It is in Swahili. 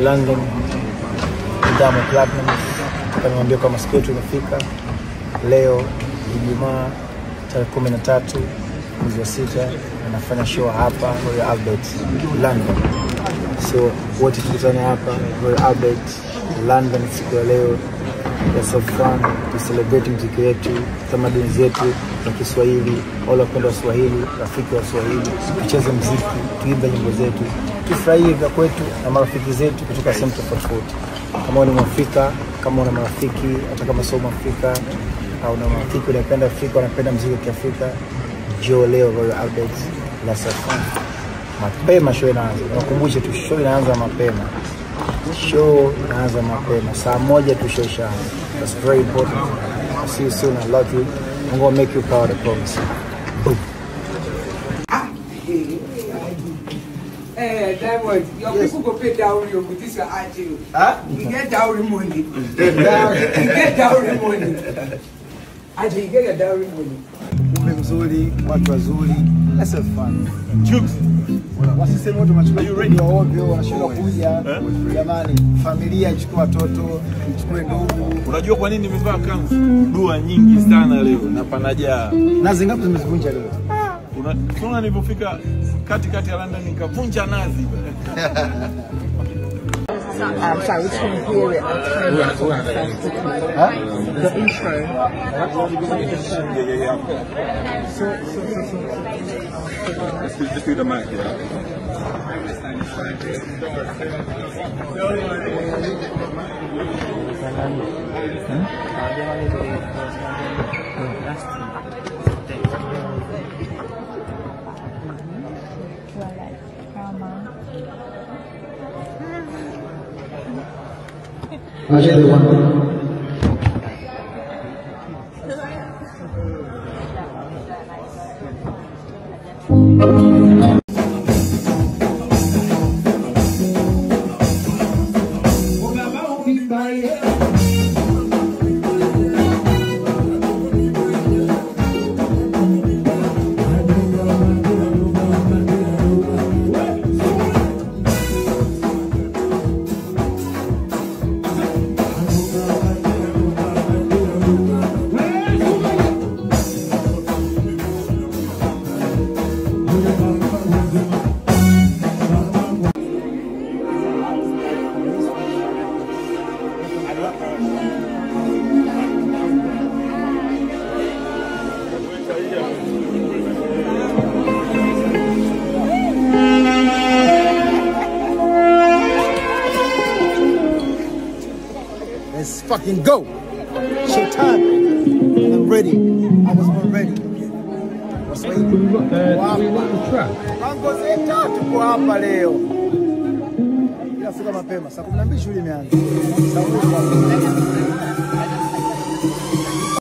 London, Diamond Platnumz. Kanimwambia kama siku yetu imefika. Leo Ijumaa tarehe 13 mwezi wa 6 anafanya show hapa Royal Albert London. So wote tukutane hapa Royal Albert London siku ya leo. Let's have fun, to celebrate muziki wetu, tamaduni zetu za Kiswahili, wale wapenda Swahili, rafiki wa Swahili, tucheze muziki, tuimbe nyimbo zetu, tufurahie vya kwetu na marafiki zetu kutoka sehemu tofauti. Kama ni Mwafrika, kama una marafiki, hata kama sio Mwafrika, au una marafiki wanapenda Afrika, wanapenda muziki wa Kiafrika, njoo leo Royal Albert, let's have fun. Mapema show inaanza. Nakumbusha tu show inaanza mapema. Show inaanza mapema. Saa 1 tu show inaanza. That's very important. I'll see you soon. I love you. I'm going to make you proud, I promise. Boom. Diamond, your people go pay down your with this attitude. You get dowry money. You get dowry money. Aje, you get a dowry money. Kumbe mzuri, watu wazuri. Let's have fun. Jukes. Wasiseme watu machukua ovyo ovyo, wanashindwa kuja. Jamani, familia ichukue watoto, ichukue ndugu. Unajua kwa nini nimevaa kanzu? Dua nyingi sana leo na panajaa. Nazi ngapi zimezivunja leo? Unaona nilipofika katikati ya London nikavunja nazi. Sorry, we just want to hear it. The intro. Yeah. Just do the mic, yeah. Let's fucking go. Show time. I'm ready. I was born ready. What's waiting? We got the track. Mango zeta tuko hapa leo. Bila fika mapema. Saa 12 shule imeanza. Saa 1